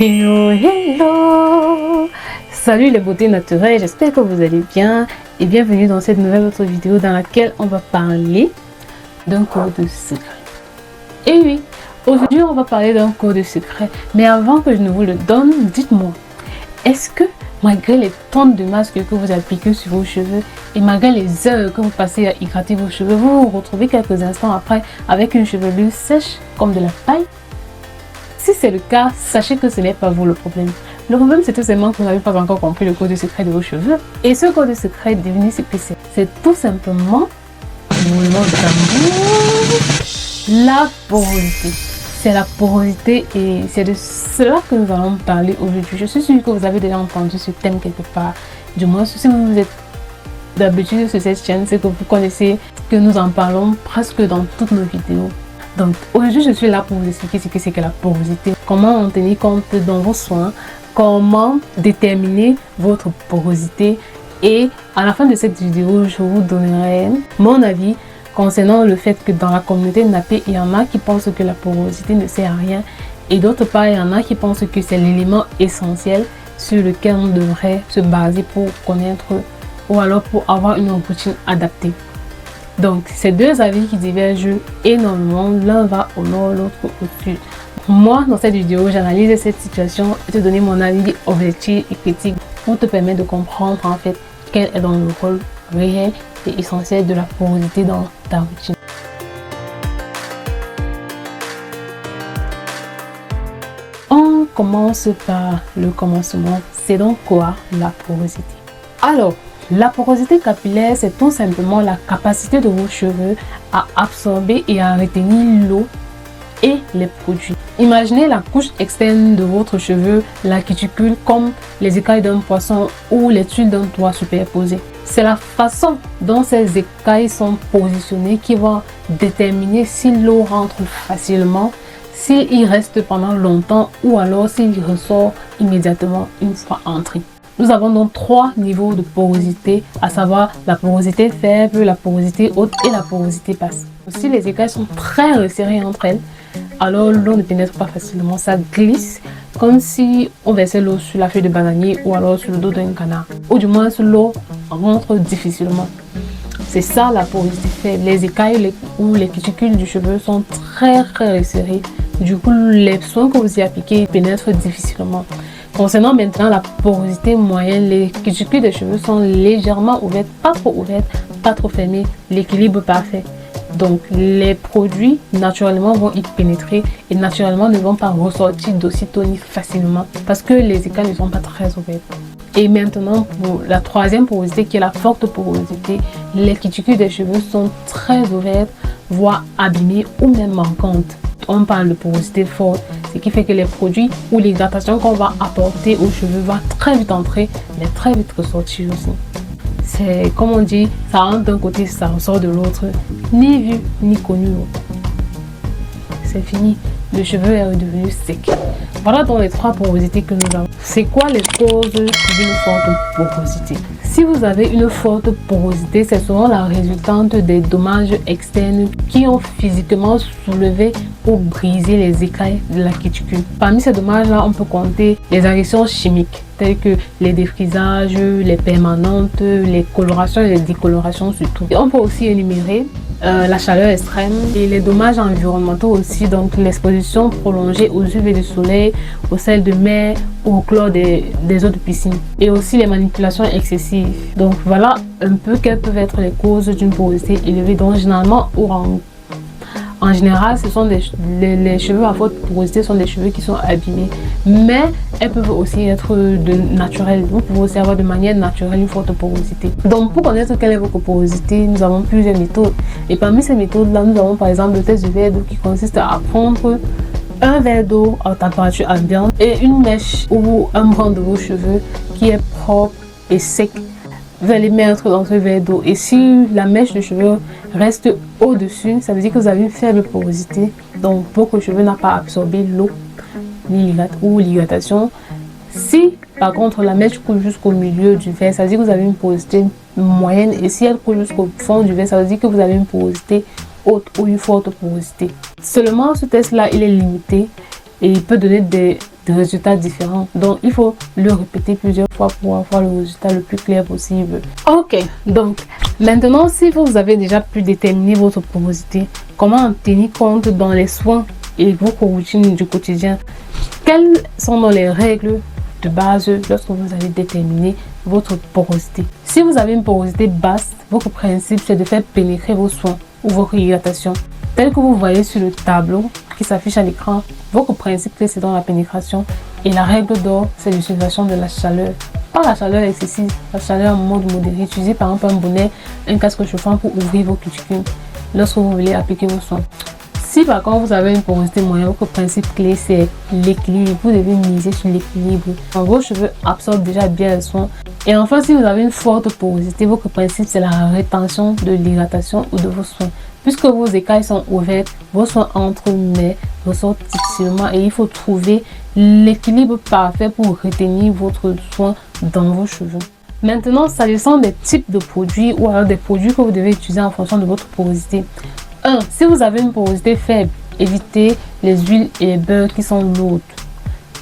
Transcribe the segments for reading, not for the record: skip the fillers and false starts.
Hello, hello! Salut les beautés naturelles, j'espère que vous allez bien et bienvenue dans cette nouvelle autre vidéo dans laquelle on va parler d'un code secret. Et oui, aujourd'hui on va parler d'un code secret, mais avant que je ne vous le donne, dites-moi, est-ce que malgré les tonnes de masques que vous appliquez sur vos cheveux et malgré les heures que vous passez à hydrater vos cheveux, vous vous retrouvez quelques instants après avec une chevelure sèche comme de la paille? Si c'est le cas, sachez que ce n'est pas vous le problème. Le problème, c'est tout simplement que vous n'avez pas encore compris le code secret de vos cheveux. Et ce code secret, devinez ce que c'est. C'est tout simplement, roulement de tambour, la porosité. C'est la porosité et c'est de cela que nous allons parler aujourd'hui. Je suis sûre que vous avez déjà entendu ce thème quelque part. Du moins, si vous êtes d'habitude sur cette chaîne, c'est que vous connaissez que nous en parlons presque dans toutes nos vidéos. Donc aujourd'hui je suis là pour vous expliquer ce que c'est que la porosité, comment en tenir compte dans vos soins, comment déterminer votre porosité et à la fin de cette vidéo je vous donnerai mon avis concernant le fait que dans la communauté nappée il y en a qui pensent que la porosité ne sert à rien et d'autre part il y en a qui pensent que c'est l'élément essentiel sur lequel on devrait se baser pour connaître ou alors pour avoir une routine adaptée. Donc, c'est deux avis qui divergent énormément, l'un va au nord, l'autre au sud. Moi, dans cette vidéo, j'analyse cette situation et te donner mon avis objectif et critique pour te permettre de comprendre en fait quel est dans le rôle réel et essentiel de la porosité dans ta routine. On commence par le commencement. C'est donc quoi la porosité? Alors, la porosité capillaire, c'est tout simplement la capacité de vos cheveux à absorber et à retenir l'eau et les produits. Imaginez la couche externe de votre cheveu, la cuticule, comme les écailles d'un poisson ou les tuiles d'un toit superposées. C'est la façon dont ces écailles sont positionnées qui va déterminer si l'eau rentre facilement, s'il y reste pendant longtemps ou alors s'il ressort immédiatement une fois entré. Nous avons donc trois niveaux de porosité, à savoir la porosité faible, la porosité haute et la porosité basse. Si les écailles sont très resserrées entre elles, alors l'eau ne pénètre pas facilement, ça glisse comme si on versait l'eau sur la feuille de bananier ou alors sur le dos d'un canard. Ou du moins l'eau rentre difficilement. C'est ça la porosité faible. Les écailles ou les cuticules du cheveu sont très resserrées. Du coup, les soins que vous y appliquez pénètrent difficilement. Concernant maintenant la porosité moyenne, les cuticules des cheveux sont légèrement ouvertes, pas trop ouvertes, pas trop fermées, l'équilibre parfait. Donc les produits naturellement vont y pénétrer et naturellement ne vont pas ressortir d'aussitôt ni facilement parce que les écailles ne sont pas très ouvertes. Et maintenant pour la troisième porosité qui est la forte porosité, les cuticules des cheveux sont très ouvertes, voire abîmées ou même manquantes. On parle de porosité forte, ce qui fait que les produits ou l'hydratation qu'on va apporter aux cheveux va très vite entrer, mais très vite ressortir aussi. C'est comme on dit, ça rentre d'un côté, ça ressort de l'autre, ni vu ni connu. C'est fini, le cheveu est redevenu sec. Voilà donc les trois porosités que nous avons. C'est quoi les causes d'une forte porosité? Si vous avez une forte porosité, c'est souvent la résultante des dommages externes qui ont physiquement soulevé ou brisé les écailles de la cuticule. Parmi ces dommages-là, on peut compter les agressions chimiques, telles que les défrisages, les permanentes, les colorations et les décolorations surtout. Et on peut aussi énumérer la chaleur extrême et les dommages environnementaux aussi, donc l'exposition prolongée aux UV du soleil, au sel de mer ou au chlore des eaux de piscine et aussi les manipulations excessives. Donc voilà un peu quelles peuvent être les causes d'une porosité élevée. Donc généralement en général, ce sont les cheveux à forte porosité sont des cheveux qui sont abîmés, mais elles peuvent aussi être naturelles. Vous pouvez aussi avoir de manière naturelle une forte porosité. Donc pour connaître quelle est votre porosité, nous avons plusieurs méthodes. Et parmi ces méthodes-là, nous avons par exemple le test du verre d'eau qui consiste à prendre un verre d'eau à température ambiante et une mèche ou un brin de vos cheveux qui est propre et sec. Vous allez mettre dans ce verre d'eau et si la mèche de cheveux reste au-dessus, ça veut dire que vous avez une faible porosité. Donc votre cheveu n'a pas absorbé l'eau ou l'hydratation. Si par contre la mèche coule jusqu'au milieu du verre, ça veut dire que vous avez une porosité moyenne et si elle coule jusqu'au fond du verre, ça veut dire que vous avez une porosité haute ou une forte porosité. Seulement ce test là il est limité et il peut donner des des résultats différents. Donc, il faut le répéter plusieurs fois pour avoir le résultat le plus clair possible. Ok, donc maintenant, si vous avez déjà pu déterminer votre porosité, comment en tenir compte dans les soins et vos routines du quotidien? Quelles sont les règles de base lorsque vous avez déterminé votre porosité? Si vous avez une porosité basse, votre principe c'est de faire pénétrer vos soins ou votre hydratation. Tel que vous voyez sur le tableau qui s'affiche à l'écran, votre principe c'est dans la pénétration et la règle d'or c'est l'utilisation de la chaleur. Pas la chaleur excessive, la chaleur en mode modéré. Utilisez par exemple un bonnet, un casque chauffant pour ouvrir vos cuticules lorsque vous voulez appliquer vos soins. Si par contre vous avez une porosité moyenne, votre principe clé c'est l'équilibre. Vous devez miser sur l'équilibre. Vos cheveux absorbent déjà bien le soin. Et enfin, si vous avez une forte porosité, votre principe c'est la rétention de l'hydratation ou de vos soins. Puisque vos écailles sont ouvertes, vos soins entrent mais ressortent difficilement et il faut trouver l'équilibre parfait pour retenir votre soin dans vos cheveux. Maintenant, s'agissant des types de produits ou alors des produits que vous devez utiliser en fonction de votre porosité. 1. Si vous avez une porosité faible, évitez les huiles et les beurres qui sont lourdes.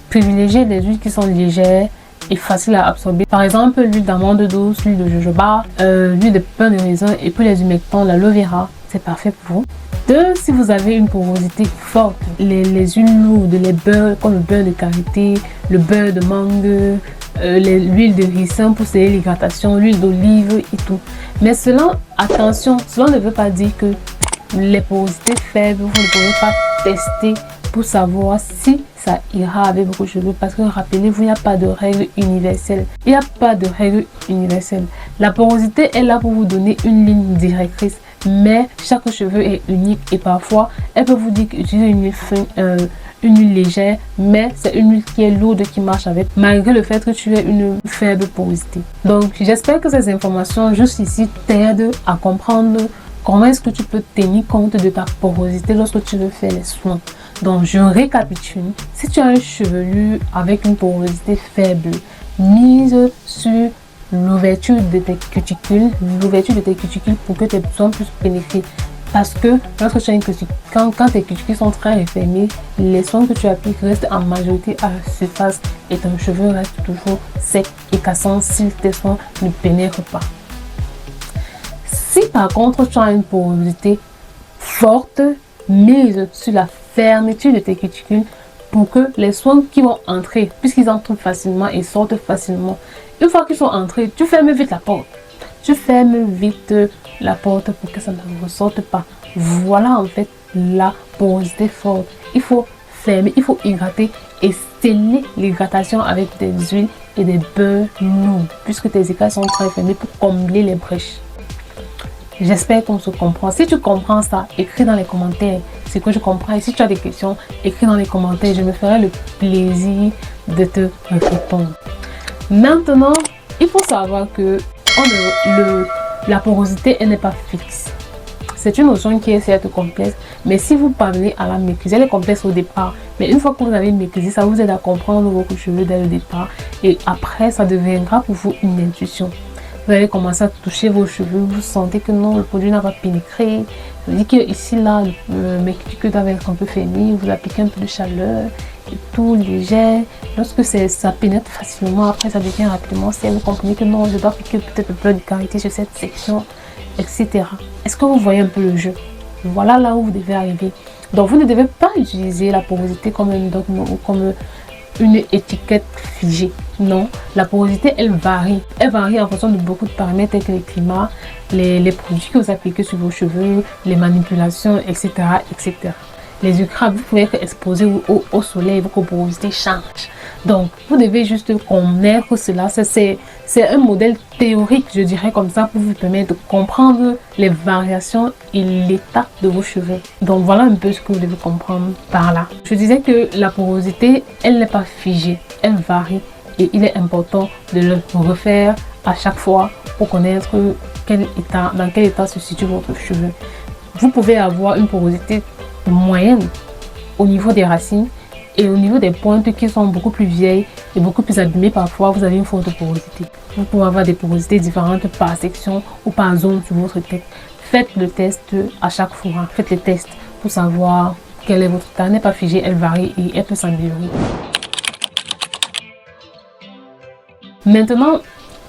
Privilégiez les huiles qui sont légères et faciles à absorber. Par exemple, l'huile d'amande douce, l'huile de jojoba, l'huile de pain de raisin et puis les humectants, l'aloe vera. C'est parfait pour vous. 2. Si vous avez une porosité forte, les huiles lourdes, les beurres comme le beurre de karité, le beurre de mangue, l'huile de ricin pour sceller l'hydratation, l'huile d'olive et tout. Mais cela, attention, cela ne veut pas dire que les porosités faibles, vous ne pouvez pas tester pour savoir si ça ira avec vos cheveux. Parce que rappelez-vous, il n'y a pas de règle universelle. Il n'y a pas de règle universelle. La porosité est là pour vous donner une ligne directrice. Mais chaque cheveu est unique et parfois, elle peut vous dire qu'utiliser une huile fine, une huile légère, mais c'est une huile qui est lourde qui marche avec, malgré le fait que tu aies une faible porosité. Donc, j'espère que ces informations juste ici t'aident à comprendre comment est-ce que tu peux tenir compte de ta porosité lorsque tu veux faire les soins. Donc, je récapitule. Si tu as un chevelu avec une porosité faible, mise sur l'ouverture de tes cuticules, pour que tes soins puissent pénétrer. Parce que lorsque tu as une cuticule, quand tes cuticules sont très refermées, les soins que tu appliques restent en majorité à la surface et ton cheveu reste toujours sec et cassant si tes soins ne pénètrent pas. Si par contre tu as une porosité forte, mise sur la fermeture de tes cuticules pour que les soins qui vont entrer, puisqu'ils entrent facilement et sortent facilement, une fois qu'ils sont entrés, tu fermes vite la porte. Tu fermes vite la porte pour que ça ne ressorte pas. Voilà en fait la porosité forte. Il faut fermer, il faut hydrater et sceller l'hydratation avec des huiles et des beurres lourds, puisque tes écailles sont très fermées pour combler les brèches. J'espère qu'on se comprend. Si tu comprends ça, écris dans les commentaires ce que je comprends. Et si tu as des questions, écris dans les commentaires. Je me ferai le plaisir de te répondre. Maintenant, il faut savoir que la porosité, elle n'est pas fixe. C'est une notion qui est certes complexe, mais si vous parvenez à la maîtriser, elle est complexe au départ. Mais une fois que vous avez maîtrisé, ça vous aide à comprendre vos cheveux dès le départ. Et après, ça deviendra pour vous une intuition. Vous allez commencer à toucher vos cheveux, vous sentez que non, le produit n'a pas pénétré. Ça veut dire que ici, là, mes cuticules doivent être un peu fermées, vous appliquez un peu de chaleur et tout léger. Lorsque ça pénètre facilement, après ça devient rapidement sec. Vous comprenez que non, je dois appliquer peut-être un peu de karité sur cette section, etc. Est-ce que vous voyez un peu le jeu? Voilà là où vous devez arriver. Donc vous ne devez pas utiliser la porosité comme un dogme ou comme une étiquette figée. Non, la porosité, elle varie. Elle varie en fonction de beaucoup de paramètres tels que le climat, les produits que vous appliquez sur vos cheveux, les manipulations, etc. etc. Les ultras, vous pouvez être exposé au soleil, votre porosité change. Donc, vous devez juste connaître cela. C'est un modèle théorique, je dirais comme ça, pour vous permettre de comprendre les variations et l'état de vos cheveux. Donc, voilà un peu ce que vous devez comprendre par là. Je disais que la porosité, elle n'est pas figée, elle varie. Et il est important de le refaire à chaque fois pour connaître dans quel état se situe votre cheveu. Vous pouvez avoir une porosité moyenne au niveau des racines et au niveau des pointes qui sont beaucoup plus vieilles et beaucoup plus abîmées. Parfois vous avez une forte porosité. Vous pouvez avoir des porosités différentes par section ou par zone sur votre tête. Faites le test à chaque fois. Faites les tests pour savoir quel est votre état. Elle n'est pas figée, elle varie et elle peut s'améliorer. Maintenant,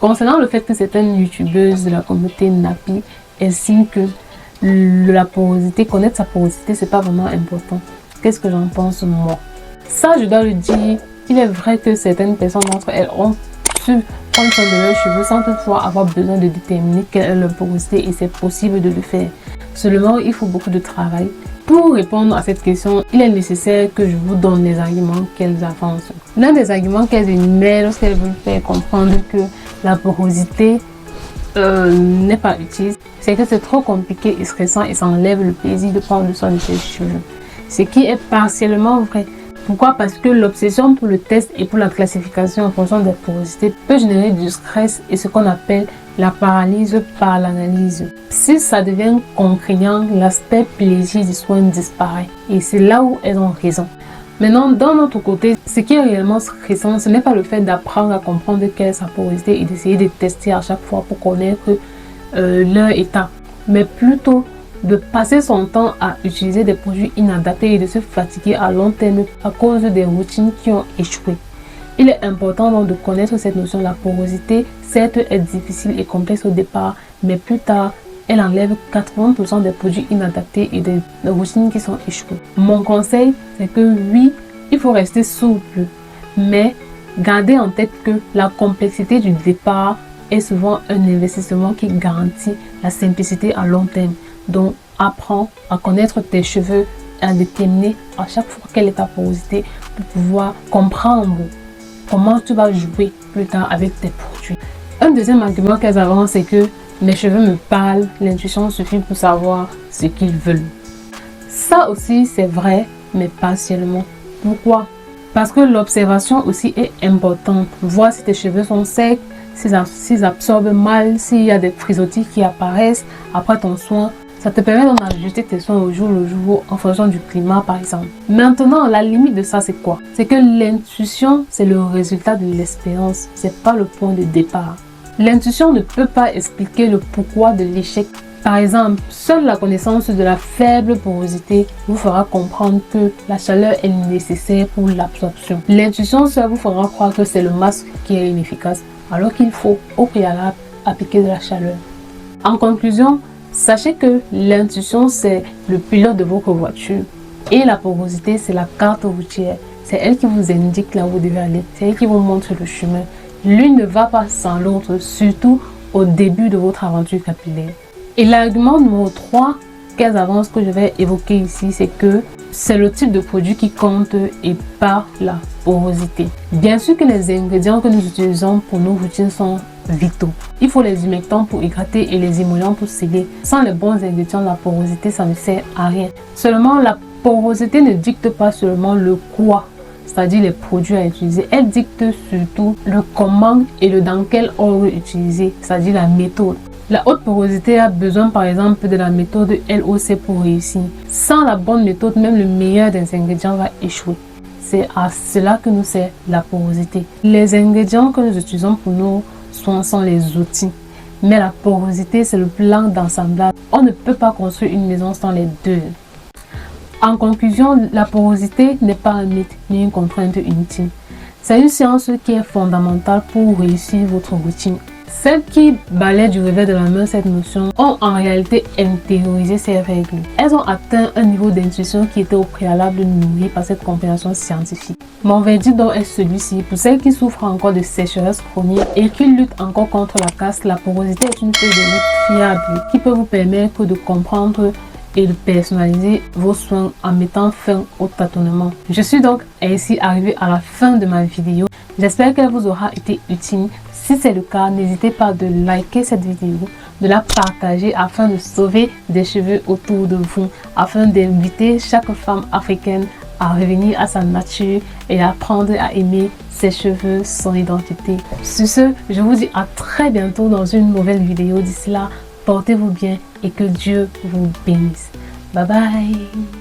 concernant le fait que certaines youtubeuses de la communauté nappy estiment que la porosité, connaître sa porosité, c'est pas vraiment important. Qu'est-ce que j'en pense moi? Ça, je dois le dire, il est vrai que certaines personnes d'entre elles ont su prendre soin de leurs cheveux sans toutefois avoir besoin de déterminer quelle est leur porosité et c'est possible de le faire. Seulement, il faut beaucoup de travail. Pour répondre à cette question, il est nécessaire que je vous donne les arguments qu'elles avancent. L'un des arguments qu'elles énumèrent lorsqu'elles veulent faire comprendre que la porosité n'est pas utile, c'est que c'est trop compliqué et stressant et ça enlève le plaisir de prendre soin de ses cheveux. Ce qui est partiellement vrai. Pourquoi? Parce que l'obsession pour le test et pour la classification en fonction de la porosité peut générer du stress et ce qu'on appelle la paralyse par l'analyse. Si ça devient contraignant, l'aspect plaisir du soin disparaît et c'est là où elles ont raison. Maintenant, d'un autre côté, ce qui est réellement stressant, ce n'est pas le fait d'apprendre à comprendre quelle est sa porosité et d'essayer de tester à chaque fois pour connaître leur état, mais plutôt de passer son temps à utiliser des produits inadaptés et de se fatiguer à long terme à cause des routines qui ont échoué. Il est important donc de connaître cette notion de la porosité. Certes, elle est difficile et complexe au départ, mais plus tard, elle enlève 80% des produits inadaptés et des routines qui sont échouées. Mon conseil, c'est que oui, il faut rester souple, mais gardez en tête que la complexité du départ est souvent un investissement qui garantit la simplicité à long terme. Donc, apprends à connaître tes cheveux et à déterminer à chaque fois quelle est ta porosité pour pouvoir comprendre comment tu vas jouer plus tard avec tes produits. Un deuxième argument qu'elles avancent, c'est que mes cheveux me parlent, l'intuition suffit pour savoir ce qu'ils veulent. Ça aussi, c'est vrai, mais partiellement. Pourquoi? Parce que l'observation aussi est importante. Voir si tes cheveux sont secs, s'ils absorbent mal, s'il y a des frisottis qui apparaissent après ton soin. Ça te permet d'ajuster tes soins au jour le jour en fonction du climat par exemple. Maintenant, la limite de ça c'est quoi? C'est que l'intuition c'est le résultat de l'expérience, c'est pas le point de départ. L'intuition ne peut pas expliquer le pourquoi de l'échec. Par exemple, seule la connaissance de la faible porosité vous fera comprendre que la chaleur est nécessaire pour l'absorption. L'intuition seule vous fera croire que c'est le masque qui est inefficace, alors qu'il faut au préalable appliquer de la chaleur. En conclusion, sachez que l'intuition c'est le pilote de votre voiture et la porosité c'est la carte routière. C'est elle qui vous indique là où vous devez aller, c'est elle qui vous montre le chemin. L'une ne va pas sans l'autre, surtout au début de votre aventure capillaire. Et l'argument numéro 3 qu'elles avancent que je vais évoquer ici, c'est que c'est le type de produit qui compte et pas la porosité. Bien sûr que les ingrédients que nous utilisons pour nos routines sont vitaux. Il faut les humectants pour hydrater et les émollients pour sceller. Sans les bons ingrédients, la porosité, ça ne sert à rien. Seulement, la porosité ne dicte pas seulement le quoi, c'est-à-dire les produits à utiliser. Elle dicte surtout le comment et le dans quel ordre utiliser, c'est-à-dire la méthode. La haute porosité a besoin par exemple de la méthode LOC pour réussir. Sans la bonne méthode, même le meilleur des ingrédients va échouer. C'est à cela que nous sert la porosité. Les ingrédients que nous utilisons pour nos soins sont les outils. Mais la porosité, c'est le plan d'assemblage. On ne peut pas construire une maison sans les deux. En conclusion, la porosité n'est pas un mythe ni une contrainte inutile. C'est une science qui est fondamentale pour réussir votre routine. Celles qui balaient du revers de la main cette notion ont en réalité intériorisé ces règles. Elles ont atteint un niveau d'intuition qui était au préalable nourri par cette compréhension scientifique. Mon verdict donc est celui-ci. Pour celles qui souffrent encore de sécheresse chronique et qui luttent encore contre la casse, la porosité est une feuille de route fiable qui peut vous permettre de comprendre et de personnaliser vos soins en mettant fin au tâtonnement. Je suis donc ainsi arrivée à la fin de ma vidéo. J'espère qu'elle vous aura été utile. Si c'est le cas, n'hésitez pas de liker cette vidéo, de la partager afin de sauver des cheveux autour de vous, afin d'inviter chaque femme africaine à revenir à sa nature et à apprendre à aimer ses cheveux, son identité. Sur ce, je vous dis à très bientôt dans une nouvelle vidéo. D'ici là, portez-vous bien et que Dieu vous bénisse. Bye bye.